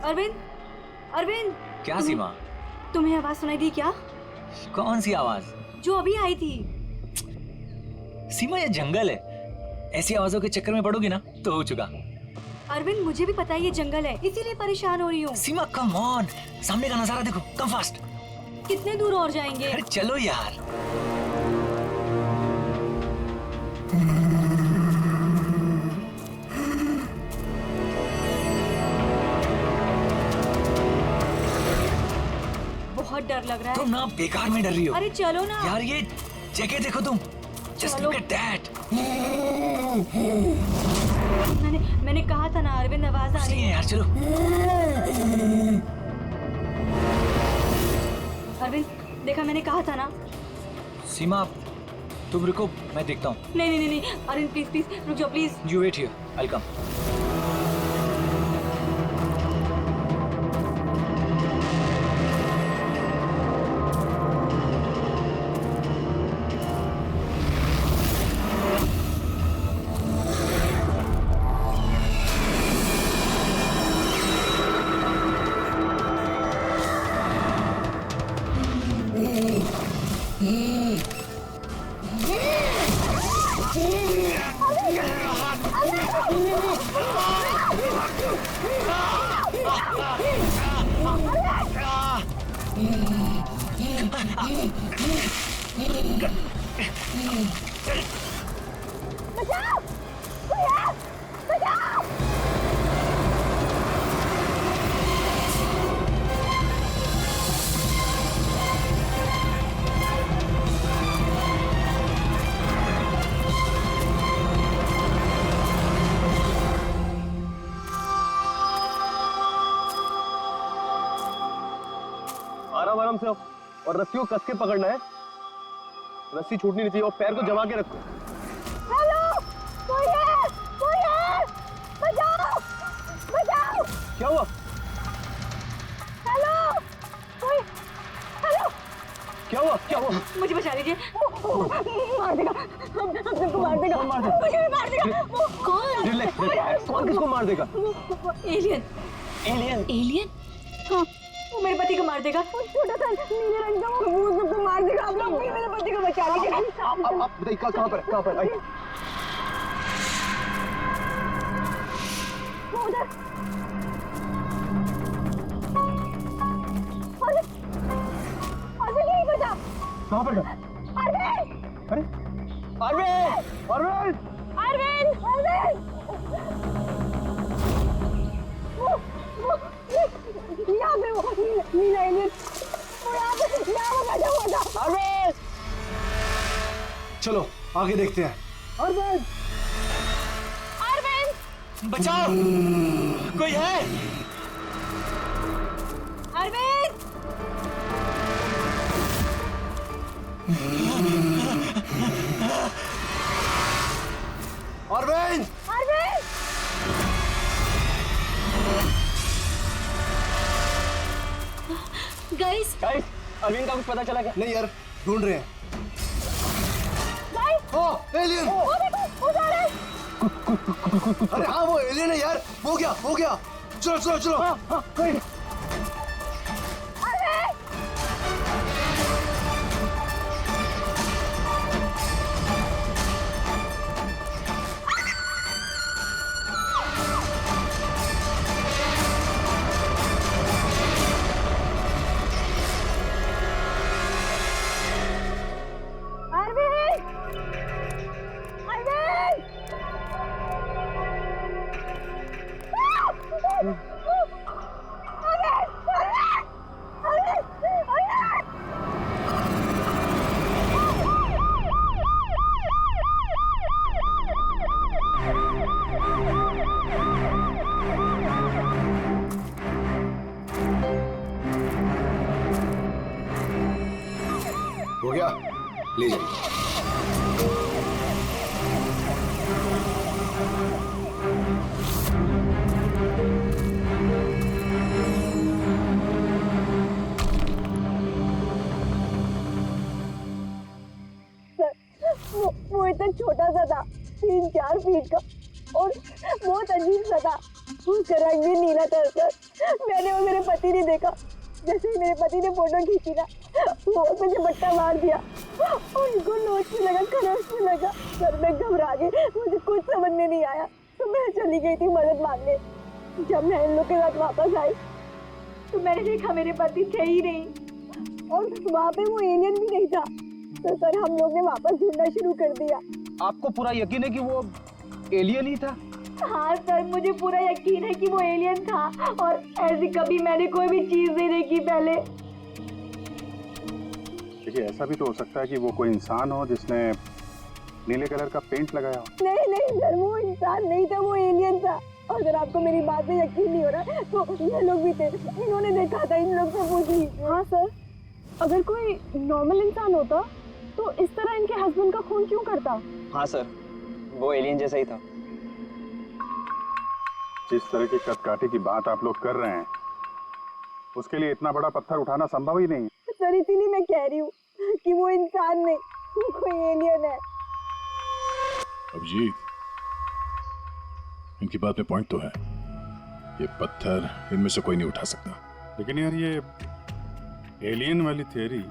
अरविंद, अरविंद। क्या सीमा? तुम्हें आवाज सुनाई दी क्या? कौन सी आवाज? जो अभी आई थी। सीमा ये जंगल है, ऐसी आवाजों के चक्कर में पड़ोगी ना तो हो चुका। अरविंद मुझे भी पता है ये जंगल है, इसीलिए परेशान हो रही हूँ। सीमा कम ऑन, सामने का नजारा देखो, कम फास्ट। कितने दूर और जाएंगे? अरे चलो यार। बहुत डर लग रहा है। तुम ना बेकार में डर रही हो। अरे चलो ना यार, ये जगह देखो तुम। Just look at that. मैंने कहा था ना अरविंद, आवाज आ रही है यार। चलो अरविंद, देखा मैंने कहा था ना। सीमा तुम रुको, मैं देखता हूँ। नहीं अरविंद प्लीज प्लीज रुक जाओ please. You wait here, I'll come. बचाओ! कोई है! बचाओ! आराम से और रस्सी को कस के पकड़ना है। रस्सी छूटनी नहीं चाहिए और पैर को जमा के रखो। हेलो, कोई है! कोई है! बचाओ! बचाओ! क्या हुआ? हेलो, कोई! हेलो, क्या हुआ? क्या हुआ? मुझे बचा लीजिए। मार देगा, हम सबको मार देगा। कौन मार देगा? मुझे भी मार देगा। वो कौन? रिलैक्स। कौन किसको मार देगा? एलियन। एलियन? एलियन? हाँ, वो मेरे पति को मार देगा। वो छोटा सा नीले रंग का वो सबको मार देगा। आप लोग मेरे पति को बचा लीजिए। आप बताइए कहाँ पर? कहाँ पर? आइए। वो उधर। अरविंद यहीं पर था। कहाँ पर? अरविंद! अरे अरविंद! अरविंद! अरविंद! अरविंद! यहाँ पे वो नीला एलियन, वो यहाँ पे बैठा हुआ था। अरविंद! चलो आगे देखते हैं। अरविंद! अरविंद! बचाओ, कोई है? अरविंद! अरविंद! अरविंद! गाइस, अरविंद का कुछ पता चला क्या? नहीं यार, ढूंढ रहे हैं। गाइस! ओ, एलियन! वो देखो, वो जा रहा है। अरे हाँ, वो एलियन है यार। हो गया, हो गया। चलो चलो चलो। अरविंद! हो गया, ले जाइए। वो इतना छोटा सा था, 3-4 फीट का, और बहुत अजीब सा था। उसका रंग भी नीला था सर। मैंने और मेरे पति ने देखा, जैसे ही मेरे पति ने फोटो खींची ना, वो मुझे बट्टा मार दिया। उनको नोच में लगा, खरोच में लगा। सर मैं घबरा गई, मुझे कुछ समझ में नहीं आया, तो मैं चली गई थी मदद मांगने। जब मैं इन लोग के साथ वापस आई तो मैंने देखा मेरे पति थे ही नहीं, और वहाँ पे वो एलियन भी नहीं था। तो सर हम लोग ने वापस ढूंढना शुरू कर दिया। आपको पूरा यकीन है कि वो एलियन ही था? हाँ सर, मुझे पूरा यकीन है कि वो एलियन था, और ऐसी कभी मैंने कोई भी चीज नहीं देखी पहले। देखिए, ऐसा भी तो हो सकता है कि वो कोई इंसान हो जिसने नीले कलर का पेंट लगाया हो। नहीं नहीं सर, वो इंसान नहीं था, वो एलियन था। और अगर आपको मेरी बात में यकीन नहीं हो रहा तो ये लोग भी थे, इन्होंने देखा था, इन लोग से पूछ लीजिए। हाँ सर, अगर कोई नॉर्मल इंसान होता तो इस तरह इनके हस्बैंड का खून क्यों करता? हाँ सर, वो एलियन जैसा ही था। जिस तरह की कदकाठी की बात आप लोग कर रहे हैं, उसके लिए इतना बड़ा पत्थर उठाना संभव ही नहीं है। सर इसीलिए मैं कह रही हूँ कि वो इंसान नहीं, वो कोई एलियन है। अभिजीत, इनकी बात में पॉइंट तो है। ये पत्थर इनमें से कोई नहीं उठा सकता। लेकिन यार, ये एलियन वाली थियरी,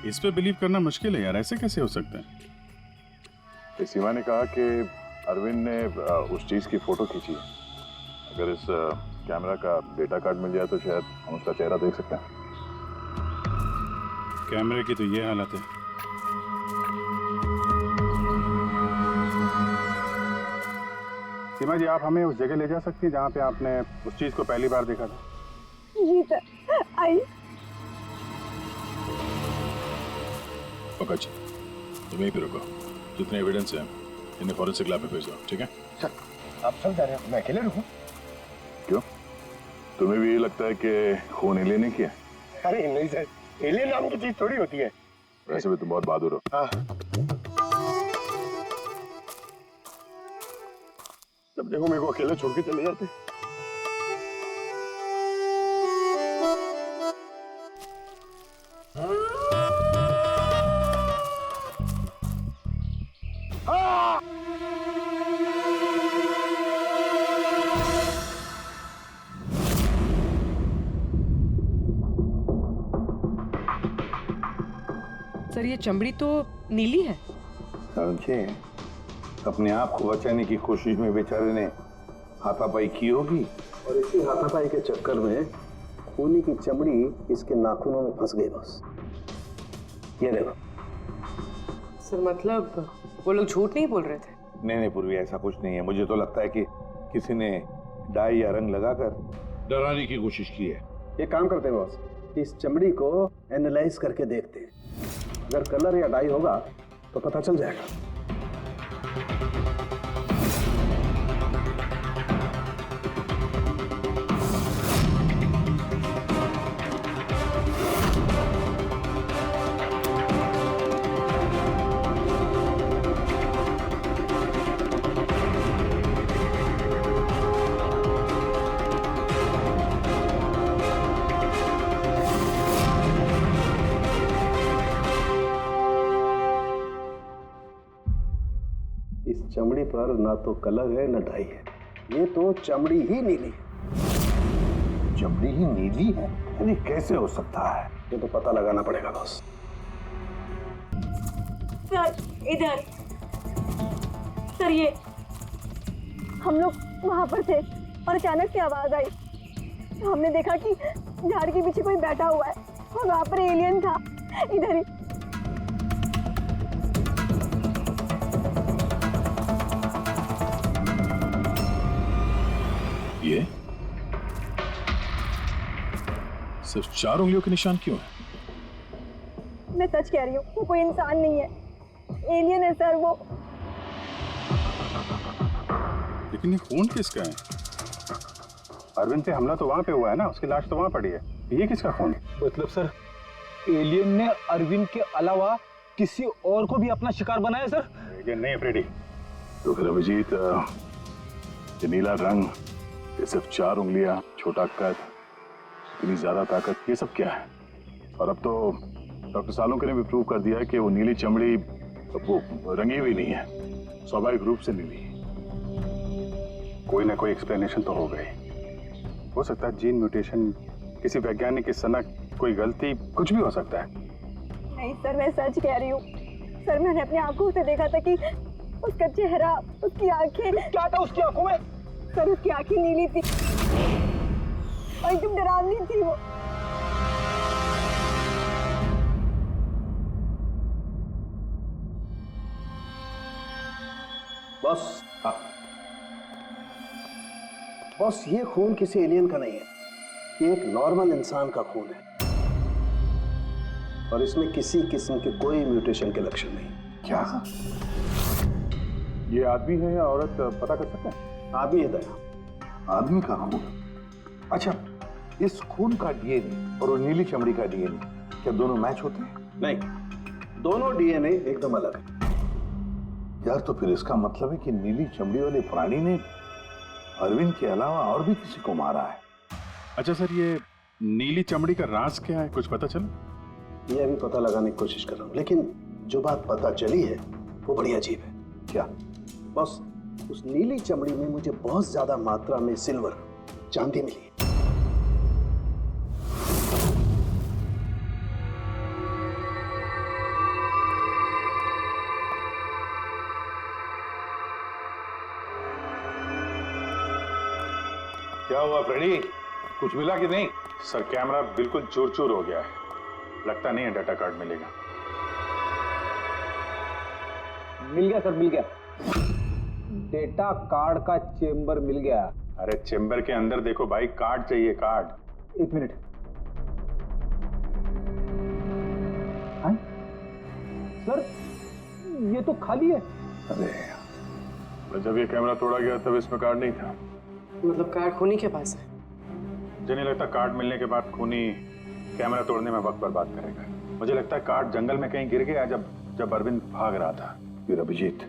इस पे बिलीव करना मुश्किल है यार। ऐसे कैसे हो सकता है? सीमा ने कहा कि अरविंद ने उस चीज की फोटो खींची है। अगर इस कैमरा का डेटा कार्ड मिल जाए तो शायद हम उसका चेहरा देख सकते हैं। कैमरे की तो ये हालत है। सीमा जी, आप हमें उस जगह ले जा सकती हैं जहाँ पे आपने उस चीज को पहली बार देखा था? जी सर, आइए। पंकज, तुम यहीं पे रुको। जितने एविडेंस हैं इन्हें फॉरेंसिक लैब में भेज दो, ठीक है? सर, आप सब जा रहे हैं, मैं अकेले रुकूं? क्यों? तुम्हें भी ये लगता है कि खून एलियन ने किया? अरे नहीं सर, एलियन नाम की चीज थोड़ी होती है। वैसे भी तुम बहुत बहादुर हो। हाँ, जब देखो मेरे को अकेले छोड़ के चले जाते। सर ये चमड़ी तो नीली है। समझे, अपने आप को बचाने की कोशिश में बेचारे ने हाथापाई की होगी, और इसी हाथापाई के चक्कर में खूनी की चमड़ी इसके नाखूनों में फंस गई। बस ये देखो। सर मतलब वो लोग झूठ नहीं बोल रहे थे? नहीं नहीं पूर्वी, ऐसा कुछ नहीं है। मुझे तो लगता है कि किसी ने डाई या रंग लगाकर डराने की कोशिश की है। एक काम करते हैं बॉस, इस चमड़ी को एनालाइज करके देखते हैं। अगर कलर या डाई होगा तो पता चल जाएगा। इस चमड़ी पर ना तो कलर है ना डाई है, ये तो चमड़ी ही नीली है। चमड़ी ही नीली है? अरे कैसे हो सकता है? ये तो पता लगाना पड़ेगा बॉस। सर इधर। सर ये हम लोग वहां पर थे और अचानक से आवाज आई। हमने देखा कि झाड़ के पीछे कोई बैठा हुआ है और वहां पर एलियन था, इधर ही। ये सिर्फ 4 उंगलियों के निशान क्यों है? मैं सच कह रही हूँ, वो कोई इंसान नहीं है, एलियन है सर वो। लेकिन ये खून किसका है? अरविंद पे हमला तो वहां पे हुआ है ना, उसकी लाश तो वहां पड़ी है। ये किसका खून है? मतलब सर, एलियन ने अरविंद के अलावा किसी और को भी अपना शिकार बनाया सर? एलियन नहीं है फ्रेडी। तो फिर अभिजीत, ये नीला रंग, ये सिर्फ 4 उंगलियां, छोटा कद, इतनी ज्यादा ताकत, ये सब क्या है? और अब तो डॉक्टर सालोंके ने भी प्रूव कर दिया है कि वो नीली चमड़ी वो रंगी हुई नहीं है, स्वाभाविक रूप से नीली है। कोई ना कोई एक्सप्लेनेशन तो हो गई। हो सकता है जीन म्यूटेशन, किसी वैज्ञानिक की सनक, कोई गलती, कुछ भी हो सकता है। नहीं सर, मैं सच कह रही हूँ सर। मैंने अपनी आंखों से देखा था कि उसका चेहरा, उसकी आंखें, क्या था उसकी आंखों में? सर उसकी आंखें नीली थी और एकदम डरावनी थी वो। बॉस, बॉस ये खून किसी एलियन का नहीं है, ये एक नॉर्मल इंसान का खून है और इसमें किसी किस्म के कोई म्यूटेशन के लक्षण नहीं। क्या ये आदमी है या औरत पता कर सकते हैं? आदमी है दया। आदमी का खून? अच्छा, इस खून का डीएनए और वो नीली चमड़ी का डीएनए क्या दोनों मैच होते हैं? नहीं, दोनों डीएनए एकदम अलग है। यार तो फिर इसका मतलब है कि नीली चमड़ी वाले प्राणी ने अरविंद के अलावा और भी किसी को मारा है। अच्छा सर, ये नीली चमड़ी का राज क्या है, कुछ पता चला? ये अभी पता लगाने की कोशिश कर रहा हूँ, लेकिन जो बात पता चली है वो बड़ी अजीब है। क्या? बस उस नीली चमड़ी में मुझे बहुत ज्यादा मात्रा में सिल्वर, चांदी मिली है। क्या हुआ फ्रेडी, कुछ मिला कि नहीं? सर कैमरा बिल्कुल चूर चूर हो गया है, लगता नहीं है डाटा कार्ड मिलेगा। मिल गया सर, मिल गया। डेटा कार्ड का चेंबर मिल गया। अरे चेंबर के अंदर देखो भाई, कार्ड चाहिए, कार्ड। एक मिनट। हाँ? सर ये तो खाली है। अरे जब ये कैमरा तोड़ा गया तब इसमें कार्ड नहीं था। मतलब कार्ड खूनी के पास है? मुझे नहीं लगता कार्ड मिलने के बाद खूनी कैमरा तोड़ने में वक्त बर्बाद करेगा। मुझे लगता है कार्ड जंगल में कहीं गिर गया जब अरविंद भाग रहा था। फिर अभिजीत,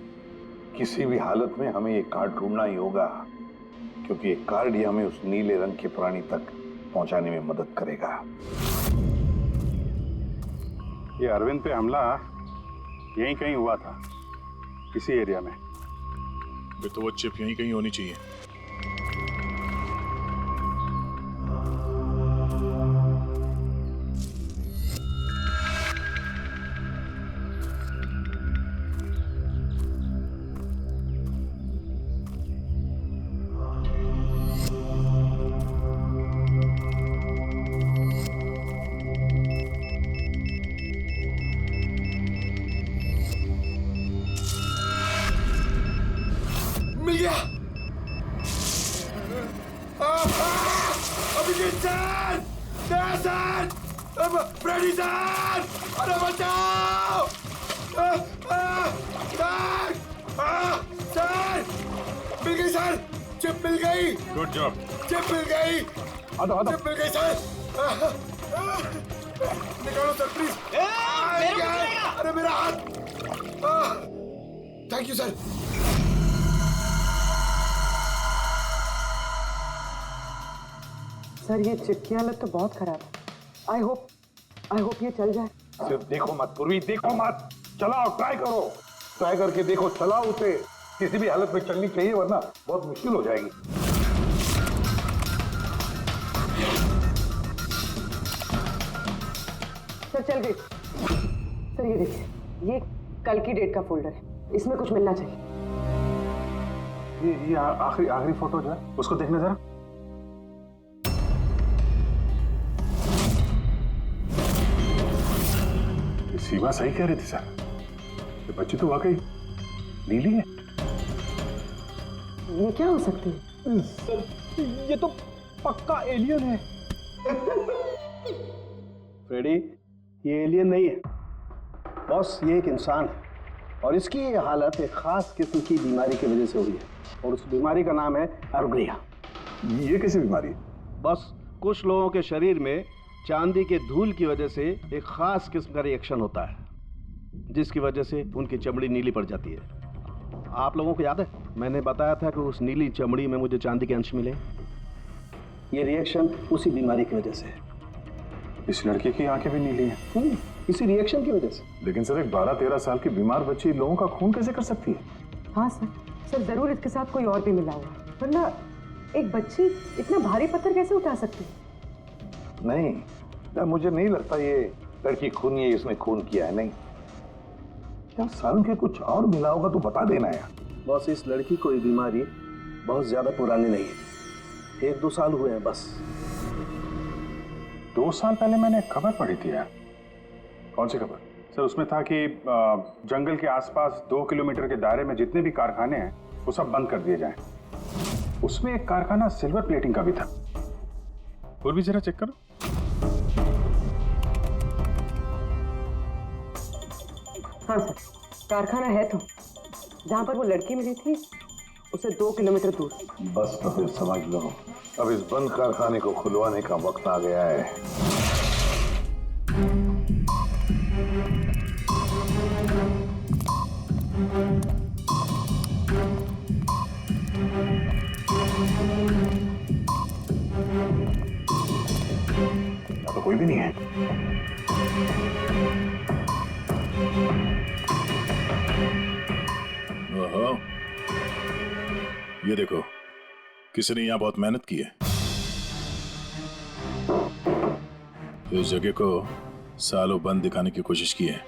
किसी भी हालत में हमें ये कार्ड ढूंढना ही होगा, क्योंकि ये कार्ड ही हमें उस नीले रंग के प्राणी तक पहुंचाने में मदद करेगा। ये अरविंद पे हमला यहीं कहीं हुआ था, इसी एरिया में। तो वो चिप यहीं कहीं होनी चाहिए। मिल गया। Abhijeet sir, sir, Freddie sir, अरे बचाओ! सर, मिल गई सर, चिप मिल गई। Good job. चिप मिल गई। चिप मिल गई सर। निकालो सर प्लीज। अरे मेरा हाथ। Thank you sir. सर ये चिप की हालत तो बहुत खराब है। आई होप ये चल जाए। सिर्फ देखो मत पूर्वी, देखो मत, चलाओ, ट्राई करो, ट्राई करके देखो, चलाओ उसे। किसी भी हालत में चलनी चाहिए, वरना बहुत मुश्किल हो जाएगी। सर चल गई। सर ये देखिए, ये कल की डेट का फोल्डर है, इसमें कुछ मिलना चाहिए। ये आखिरी फोटो जो है उसको देखने जरा। सीमा सही कह रही थी सर, ये बच्ची तो वाकई नीली है। ये क्या हो सकती है? सर ये तो पक्का एलियन है। फ्रेडी, ये एलियन नहीं है बॉस, ये एक इंसान है और इसकी ये हालत एक खास किस्म की बीमारी की वजह से हुई है और उस बीमारी का नाम है अर्गुरिया। ये कैसी बीमारी है? बस कुछ लोगों के शरीर में चांदी के धूल की वजह से एक खास किस्म का रिएक्शन होता है, जिसकी वजह से उनकी चमड़ी नीली पड़ जाती है। आप लोगों को याद है मैंने बताया था कि उस नीली चमड़ी में मुझे चांदी के अंश मिले? ये रिएक्शन उसी बीमारी की वजह से है। इस लड़के की आंखें भी नीली हैं। इसी रिएक्शन की वजह से। लेकिन सर एक 12-13 साल की बीमार बच्ची लोगों का खून कैसे कर सकती है? हाँ सर जरूर इसके साथ कोई और भी मिला हुआ है। वरना एक बच्ची इतना भारी पत्थर कैसे उठा सकती है? नहीं यार, मुझे नहीं लगता ये लड़की खूनी है, इसने खून किया है। नहीं यार, सालन के कुछ और मिला होगा तो बता देना यार। बॉस, इस लड़की को ये बीमारी बहुत ज्यादा पुरानी नहीं है, 1-2 साल हुए हैं बस। 2 साल पहले मैंने खबर पढ़ी थी यार। कौन सी खबर? सर उसमें था कि जंगल के आसपास 2 किलोमीटर के दायरे में जितने भी कारखाने हैं वो सब बंद कर दिए जाएं। उसमें एक कारखाना सिल्वर प्लेटिंग का भी था। और भी जरा चेक करो। हाँ सर, कारखाना है तो जहाँ पर वो लड़की मिली थी उसे 2 किलोमीटर दूर। बस तो फिर समझ लो, अब इस बंद कारखाने को खुलवाने का वक्त आ गया है। यहाँ तो कोई भी नहीं है। ओहो, ये देखो, किसी ने यहाँ बहुत मेहनत की है। इस जगह को सालों बंद दिखाने की कोशिश की है।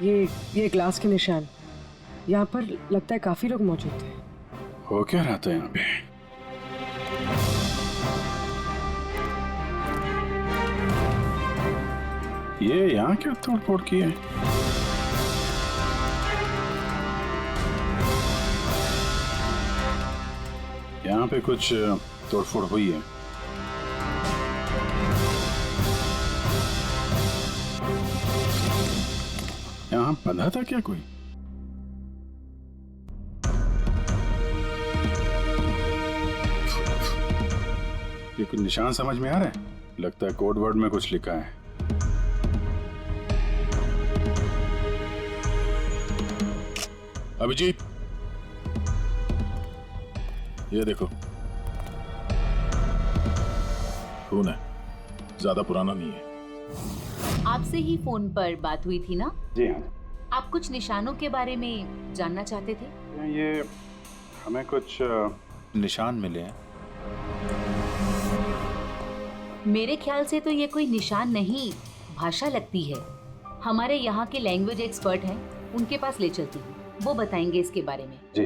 ये ग्लास के निशान, यहाँ पर लगता है काफी लोग मौजूद थे। हो क्या रहा था यहाँ पे? ये यहाँ क्या तोड़-फोड़ की है? यहाँ पे कुछ तोड़फोड़ हुई है। यहाँ बंधा था क्या कोई? ये कुछ निशान समझ में आ रहा है? लगता है कोड वर्ड में कुछ लिखा है। अभिजीत, ये देखो, खून है, ज्यादा पुराना नहीं है। आपसे ही फोन पर बात हुई थी ना? जी हाँ। आप कुछ निशानों के बारे में जानना चाहते थे? ये हमें कुछ निशान मिले हैं। मेरे ख्याल से तो ये कोई निशान नहीं, भाषा लगती है। हमारे यहाँ के लैंग्वेज एक्सपर्ट हैं, उनके पास ले चलती हूँ, वो बताएंगे इसके बारे में। जी।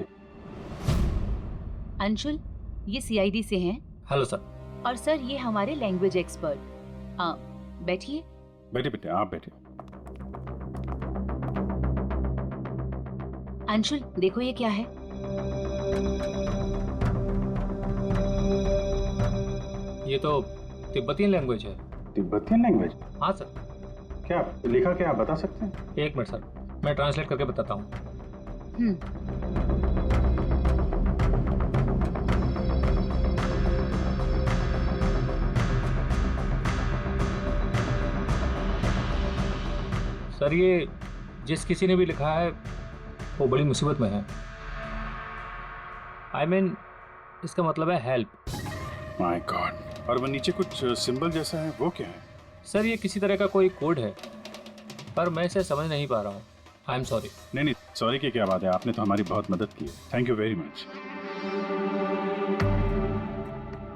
अंशुल, ये सीआईडी से हैं। Hello sir. और सर, ये हमारे लैंग्वेज एक्सपर्ट। बैठिए। बैठे बेटे, आप बैठे। अंशुल, देखो ये क्या है? ये तो तिब्बती लैंग्वेज है। Tibetan language? हाँ सर। क्या लिखा, क्या आप बता सकते हैं? 1 मिनट सर, मैं ट्रांसलेट करके बताता हूँ। सर, ये जिस किसी ने भी लिखा है वो बड़ी मुसीबत में है। I mean, इसका मतलब है हेल्प। My God. और वो नीचे कुछ सिंबल जैसा है, वो क्या है? सर, ये किसी तरह का कोई कोड है, पर मैं इसे समझ नहीं पा रहा हूँ। I am sorry. नहीं, सॉरी की क्या बात है, आपने तो हमारी बहुत मदद की है। Thank you very much.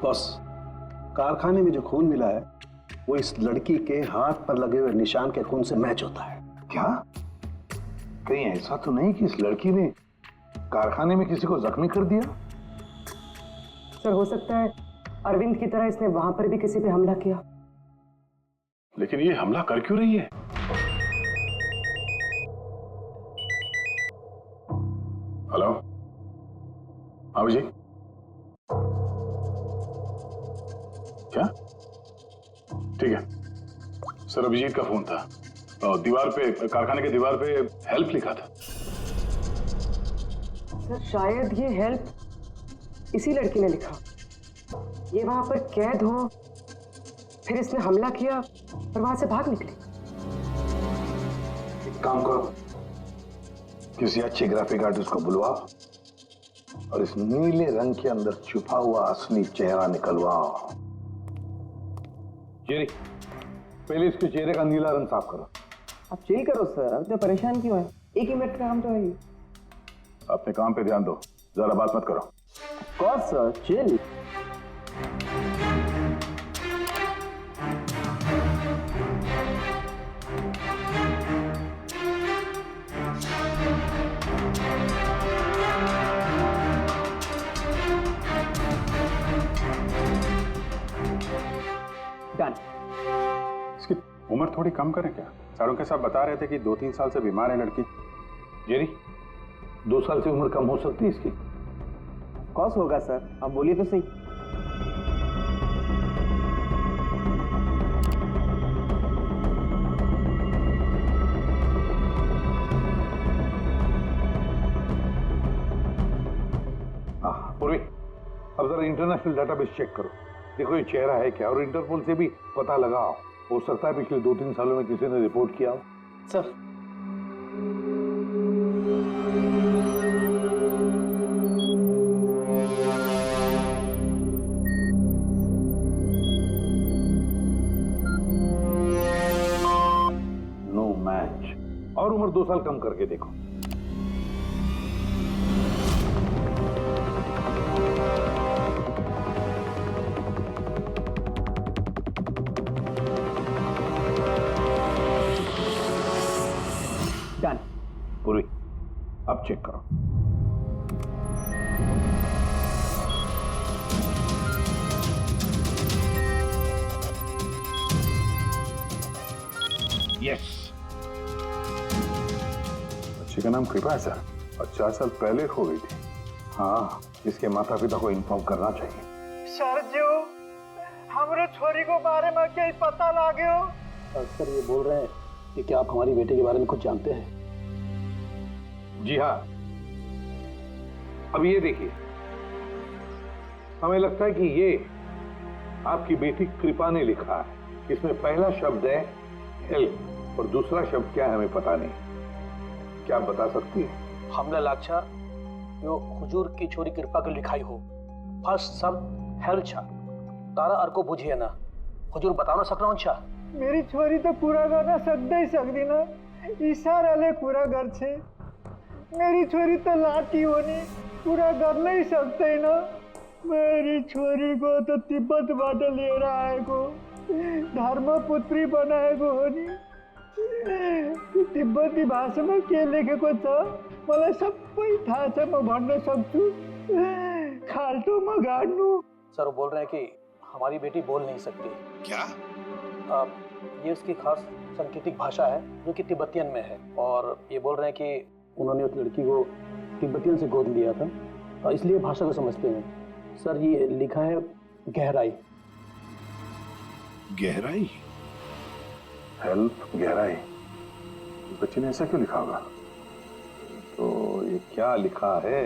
Boss, कारखाने में जो खून मिला है वो इस लड़की के हाथ पर लगे हुए निशान के खून से मैच होता है। क्या कहीं ऐसा तो नहीं कि इस लड़की ने कारखाने में किसी को जख्मी कर दिया? सर, हो सकता है अरविंद की तरह इसने वहां पर भी किसी पे हमला किया। लेकिन ये हमला कर क्यों रही है? हेलो, अभिजीत, क्या? ठीक है सर, अभिजीत का फोन था। दीवार पे, कारखाने के दीवार पे हेल्प लिखा था। सर, शायद ये हेल्प इसी लड़की ने लिखा। ये वहां पर कैद हो, फिर इसने हमला किया और वहां से भाग निकली। एक काम करो, किसी अच्छे ग्राफिक आर्टिस्ट को बुलवाओ और इस नीले रंग के अंदर छुपा हुआ असली चेहरा निकलवाओ। जेरी, पहले इसके चेहरे का नीला रंग साफ करो। आप चिल करो सर, अब तो परेशान क्यों है? 1 ही मिनट का काम तो है। अपने काम पे ध्यान दो, ज्यादा बात मत करो। कौन सर चिल डन। इसकी उम्र थोड़ी कम करें क्या? सारों के साथ बता रहे थे कि 2-3 साल से बीमार है लड़की। जेरी 2 साल से उम्र कम हो सकती है इसकी? कौन होगा सर, आप बोलिए तो सही। पूर्वी, अब जरा इंटरनेशनल डाटाबेस चेक करो, देखो ये चेहरा है क्या, और इंटरपोल से भी पता लगाओ, हो सकता है पिछले 2-3 सालों में किसी ने रिपोर्ट किया हो। सर नो मैच, और उम्र 2 साल कम करके देखो। डन। पूरी, अब चेक करो। यस, बच्ची का नाम कृपा है सर, और 4 साल पहले हो गई थी। हाँ, इसके माता पिता को इन्फॉर्म करना चाहिए। सर जो हमारे छोरी को बारे में क्या पता लागे हो? सर ये बोल रहे हैं कि क्या आप हमारी बेटे के बारे में कुछ जानते हैं? जी हाँ, अब ये देखिए, हमें लगता है कि ये आपकी बेटी कृपा ने लिखा है। इसमें पहला शब्द है हेल्प और दूसरा शब्द क्या है हमें पता नहीं। क्या आप बता सकती है? हमने लाक्षा यो हुजूर की छोरी कृपा के लिखाई हो। फर्स्ट शब्द हेल्प छा, तारा अर्को बुझिए ना, हुजूर बताओ ना सकना छा। मेरी छोरी तो पूरा करना सकते ही सकती ना, इशारा ले पूरा घर छे। मेरी छोरी तो लाठी होनी पूरा कर नहीं सकते ना। मेरी छोरी को तो तिब्बत बाटे ले रहा है को धर्मपुत्री बनाए को होनी। तिब्बती भाषा में के लेखेको छ मलाई सबै थाहा छ, म भन्न सक्छु। खाल्टो म गाड्नु। सर वो बोल रहे हैं कि हमारी बेटी बोल नहीं सकती। क्या? ये उसकी खास सांकेतिक भाषा है जो कि तिब्बतियन में है, और ये बोल रहे हैं कि उन्होंने उस लड़की को तिब्बतियन से गोद लिया था, इसलिए भाषा को समझते हैं। सर ये लिखा है गहराई। गहराई? हेल्प गहराई, बच्ची ने ऐसा क्यों लिखा होगा? तो ये क्या लिखा है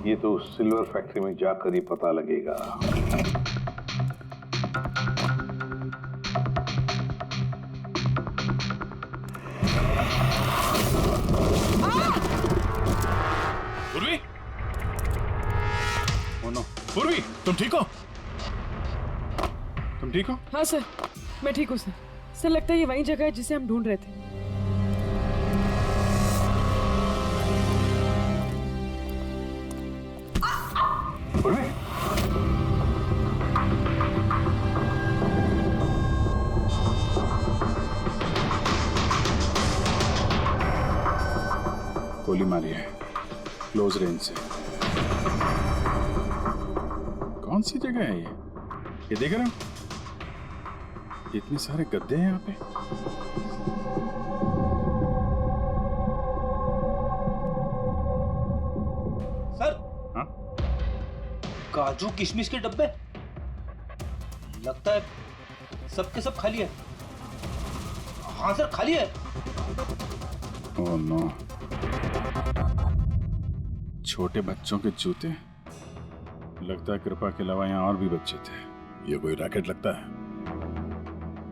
ये तो सिल्वर फैक्ट्री में जाकर ही पता लगेगा। पूर्वी, पूर्वी, तुम ठीक हो? तुम ठीक हो? हाँ सर, मैं ठीक हूँ सर। सर लगता है ये वही जगह है जिसे हम ढूंढ रहे थे। पूर्वी, गोली मारी है क्लोज रेंज से। कौन सी जगह है ये देख रहे हो? इतने सारे गद्दे हैं यहाँ पे। सर, हाँ? काजू किशमिश के डब्बे लगता है सबके सब खाली है। हाँ सर खाली है। ओह नो, छोटे बच्चों के जूते। लगता है कृपा के अलावा यहाँ और भी बच्चे थे। ये कोई रैकेट लगता है।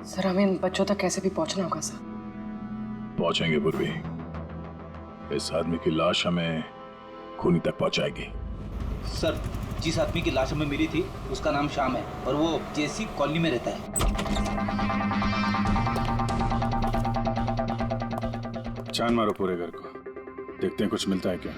सर हमें इन बच्चों तक कैसे भी पहुंचना होगा सर। पहुंचेंगे पूर्वी, इस आदमी की लाश हमें खूनी तक पहुंचाएगी। सर जिस आदमी की लाश हमें मिली थी उसका नाम श्याम है और वो जेसी कॉलोनी में रहता है। छान मारो पूरे घर को, देखते हैं कुछ मिलता है क्या।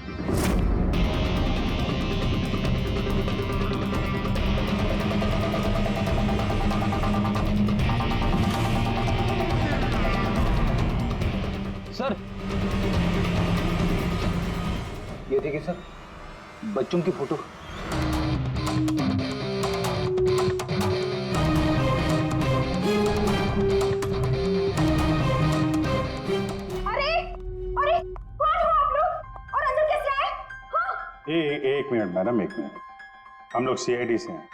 देखिए सर, बच्चों की फोटो। अरे अरे कौन हो आप लोग और अंदर कैसे आए? हाँ? एक मिनट मैडम, एक मिनट। हम लोग सीआईडी से हैं।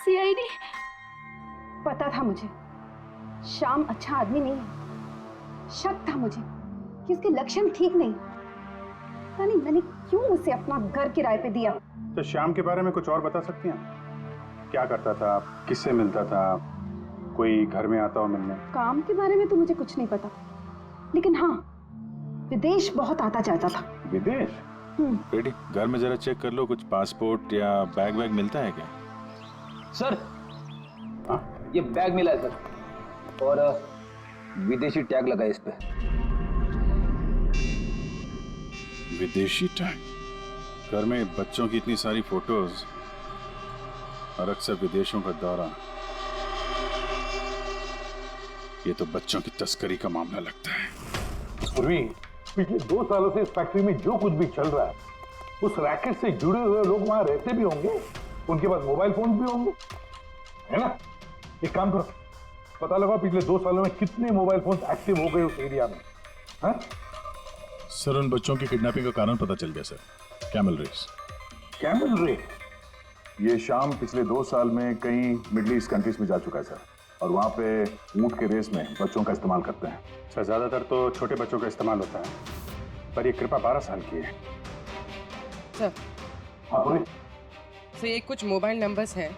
सीआईडी? पता था मुझे श्याम अच्छा आदमी नहीं है। शक था मुझे कि उसके लक्षण ठीक नहीं। पता नहीं मैंने क्यों उसे अपना घर किराए पे दिया। तो श्याम के बारे में कुछ और बता सकती हैं? क्या करता था, किससे मिलता था, कोई घर में आता हो मिलने? काम के बारे में तो मुझे कुछ नहीं पता, लेकिन हाँ, विदेश बहुत आता जाता था। विदेश? बेटी घर में जरा चेक कर लो, कुछ पासपोर्ट या बैग वैग मिलता है क्या? सर, ये बैग मिला है सर, और विदेशी टैग लगा है इस पे। विदेशी टैग? घर में बच्चों की इतनी सारी फोटोज और अक्सर विदेशों का दौरा, ये तो बच्चों की तस्करी का मामला लगता है। पूर्वी, पिछले 2 सालों से इस फैक्ट्री में जो कुछ भी चल रहा है, उस रैकेट से जुड़े हुए लोग वहां रहते भी होंगे, उनके पास मोबाइल फोन भी होंगे, है ना? एक काम करो, पता लगा पिछले 2 सालों में कितने मोबाइल फोन एक्टिव हो गए उस एरिया में। हाँ? सर, उन बच्चों की किडनैपिंग का कारण पता चल गया sir, camel race. Camel race? ये शाम पिछले 2 साल में कई मिडिल ईस्ट कंट्रीज में जा चुका है सर, और वहाँ पे ऊंट के रेस में बच्चों का इस्तेमाल करते हैं। सर ज्यादातर तो छोटे बच्चों का इस्तेमाल होता है, पर ये कृपा 12 साल की है। सर, हाँ पूरी? तो ये कुछ मोबाइल नंबर्स हैं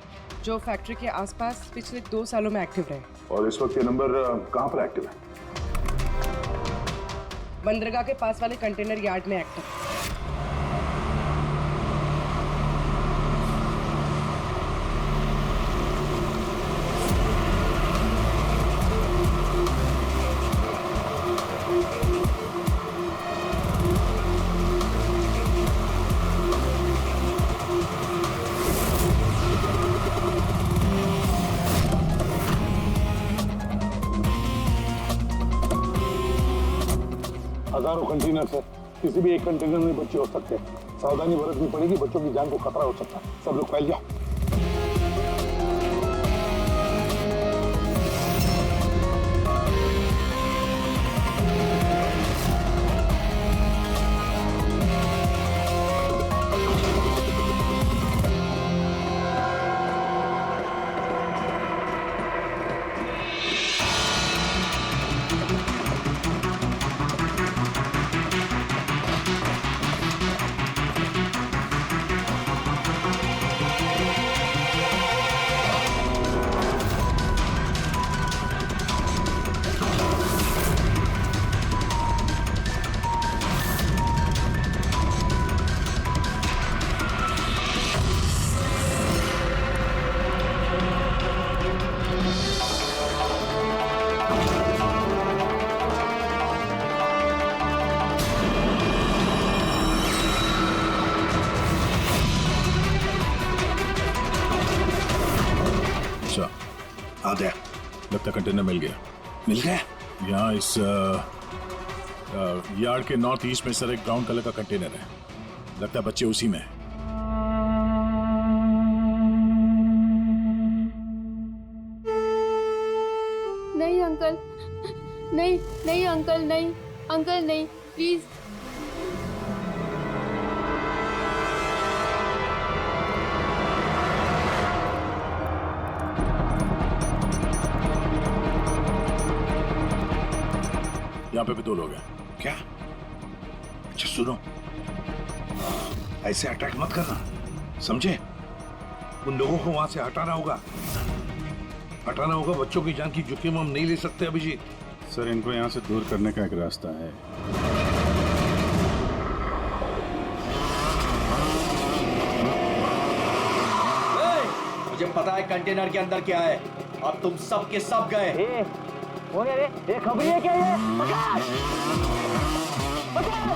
जो फैक्ट्री के आसपास पिछले 2 सालों में एक्टिव रहे। और इस वक्त ये नंबर कहाँ पर एक्टिव है? बंदरगाह के पास वाले कंटेनर यार्ड में एक्टिव। हजारों कंटेनर है, किसी भी एक कंटेनर में बच्चे हो सकते हैं। सावधानी बरतनी पड़ेगी, बच्चों की जान को खतरा हो सकता है। सब लोग फैल जाओ। आ गया, लगता कंटेनर मिल गया। मिल गया? यहाँ इस यार्ड के नॉर्थ ईस्ट में सर एक ब्राउन कलर का कंटेनर है, लगता है बच्चे उसी में है। नहीं अंकल, नहीं नहीं अंकल, नहीं अंकल, नहीं प्लीज। यहाँ पे भी 2 लोग हैं। क्या? अच्छा सुनो, ऐसे अटैक मत करना, समझे? उन लोगों को वहां से हटाना होगा, बच्चों की जान की जोखिम हम नहीं ले सकते अभिजीत। सर इनको यहाँ से दूर करने का एक रास्ता है। मुझे पता है कंटेनर के अंदर क्या है, अब तुम सब के सब गए। ये खबरी है क्या? ये पकड़! पकड़!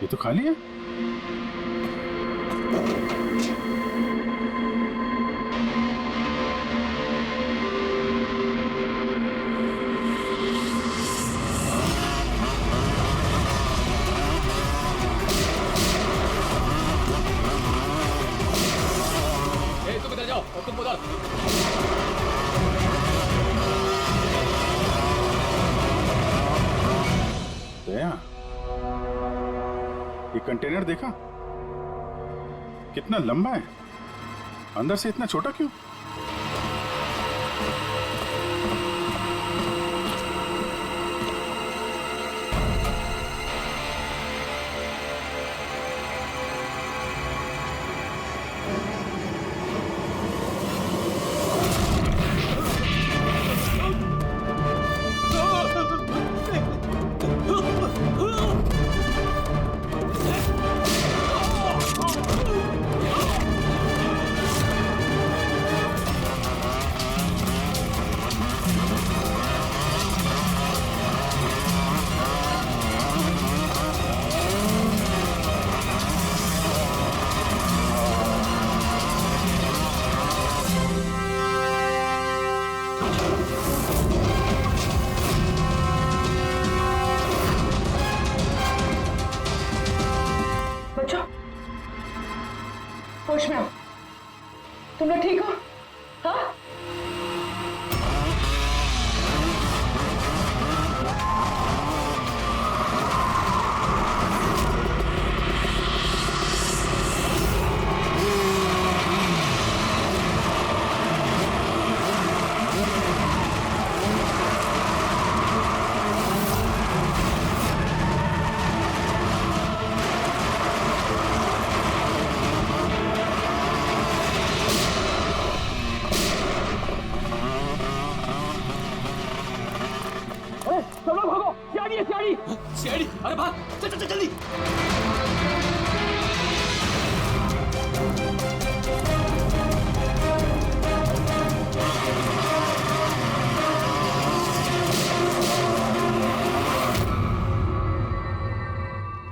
ये तो खाली है। जाओ, तुम उधर। दया, ये कंटेनर देखा कितना लंबा है, अंदर से इतना छोटा क्यों? बच्चों, होश में आओ। तुम लोग ठीक हो? हाँ? सब लोग भागो, सियाड़ी है, सियाड़ी। सियाड़ी, अरे भाग, चल चल चल जल्दी।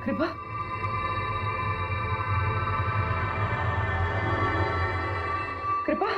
कृपा, कृपा,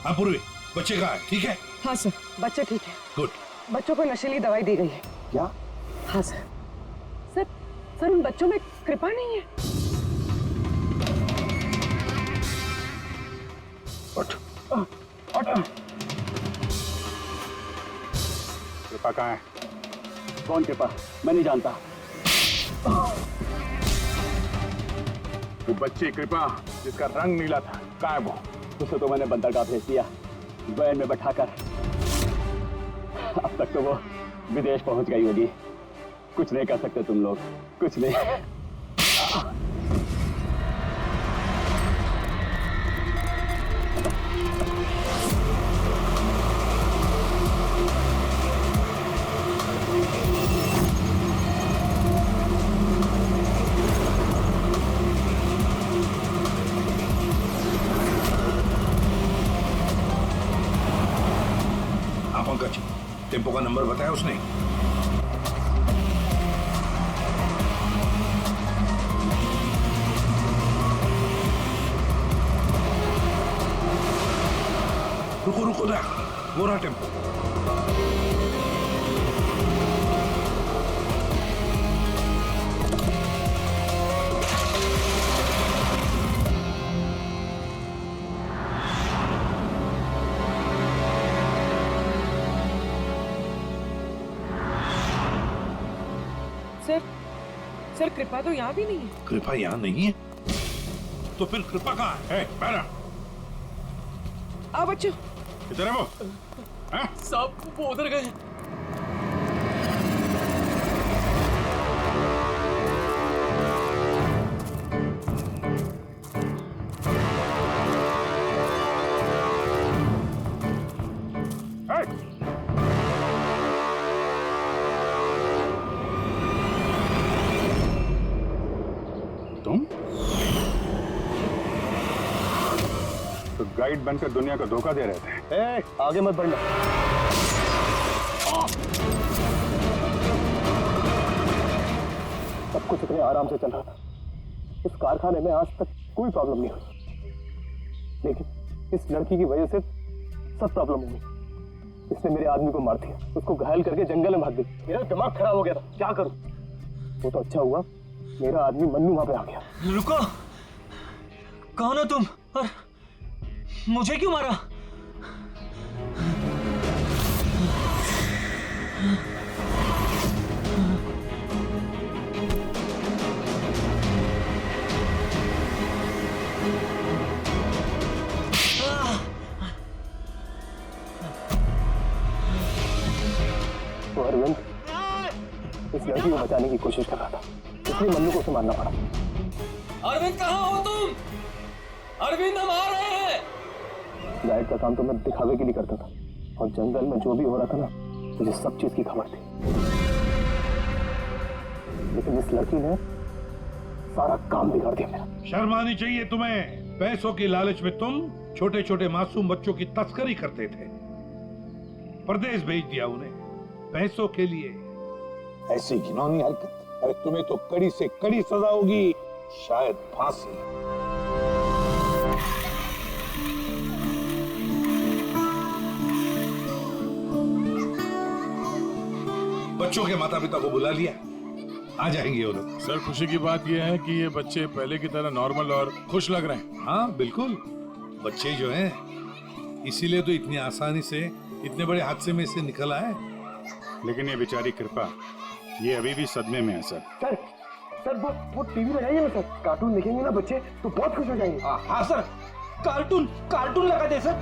हाँ पूर्वी, बच्चे कहाँ है? ठीक है? हाँ सर, बच्चे ठीक है। गुड। बच्चों को नशीली दवाई दी गई है। क्या? हाँ सर। सर, सर उन बच्चों में कृपा नहीं है। कृपा कहाँ है? कौन कृपा? मैं नहीं जानता। वो बच्ची कृपा जिसका रंग नीला था, कहाँ है वो? उसे तो मैंने बंदरगाह भेज दिया, वैन में बैठाकर। अब तक तो वो विदेश पहुंच गई होगी। कुछ नहीं कर सकते तुम लोग, कुछ नहीं। पंकज, टेम्पो का नंबर बताया उसने? रुको रुको ना, वो रहा टेम्पो। सर कृपा तो यहाँ भी नहीं है। कृपा यहाँ नहीं है? तो फिर कृपा कहाँ है? पैरा, आओ बच्चों। किधर है वो? साहब वो उधर गए। तुम तो गाइड बनकर दुनिया को धोखा दे रहे थे। आगे मत बढ़ना। सब कुछ इतने आराम से चल रहा था। इस कारखाने में आज तक कोई प्रॉब्लम नहीं हुई, लेकिन इस लड़की की वजह से सब प्रॉब्लम हो गई। इसने मेरे आदमी को मार दिया, उसको घायल करके जंगल में भाग गई। मेरा दिमाग खराब हो गया था, क्या करूं? वो तो अच्छा हुआ मेरा आदमी मन्नू वहां पे आ गया। रुको, कौन हो तुम और मुझे क्यों मारा? तो अरविंद इस लड़की को बचाने की कोशिश कर रहा था, इसलिए मन्नू को उसे मारना पड़ा। अरविंद कहाँ हो तुम? अरविंद हम आ रहे हैं। गाइड का काम तो मैं दिखावे के लिए करता था, और जंगल में जो भी हो रहा था ना, मुझे सब चीज की खबर थी। लेकिन इस लड़की ने सारा काम बिगाड़ दिया मेरा। शर्म आनी चाहिए तुम्हें। पैसों की लालच में तुम छोटे छोटे मासूम बच्चों की तस्करी करते थे, परदेश भेज दिया उन्हें पैसों के लिए। ऐसी घिनौनी हरकत, अरे तुम्हें तो कड़ी से कड़ी सजा होगी, शायद फांसी। बच्चों के माता पिता को बुला लिया, आ जाएंगे वो लोग। सर खुशी की बात यह है कि ये बच्चे पहले की तरह नॉर्मल और खुश लग रहे हैं। हाँ बिल्कुल, बच्चे जो हैं इसीलिए तो इतनी आसानी से इतने बड़े हादसे में से निकल आए। लेकिन ये बेचारी कृपा, ये अभी भी सदमे में है सर। सर वो टीवी लगाइए ना सर, कार्टून देखेंगे ना बच्चे तो बहुत खुश हो जाएंगे। हाँ सर, कार्टून लगा दे सर।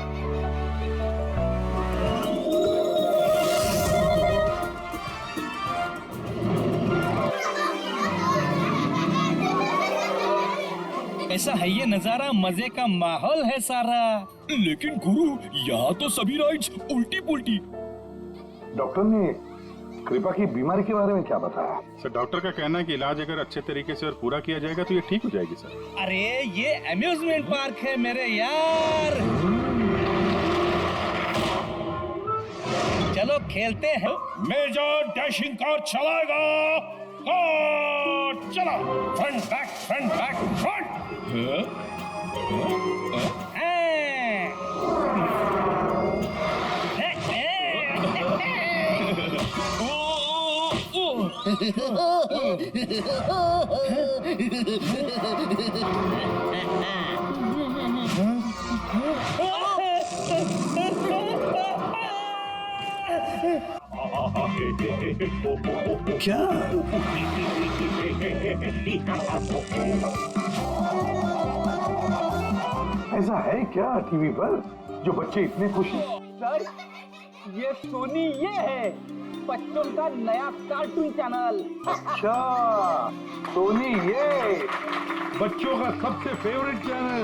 ऐसा है ये नजारा, मजे का माहौल है सारा। लेकिन गुरु यहाँ तो सभी राइड्स उल्टी पुल्टी। डॉक्टर ने कृपा की बीमारी के बारे में क्या बताया? सर डॉक्टर का कहना है कि इलाज अगर अच्छे तरीके से और पूरा किया जाएगा तो ये ठीक हो जाएगी सर। अरे ये अम्यूजमेंट पार्क है मेरे यार, चलो खेलते हैं। मेजर डैशिंग कार चलाएगा, चलो फ्रंट बैक फ्रंट। क्या? ऐसा है क्या टीवी पर जो बच्चे इतने खुश हैं? सर ये सोनी ये है बच्चों का नया कार्टून चैनल। अच्छा, सोनी ये बच्चों का सबसे फेवरेट चैनल।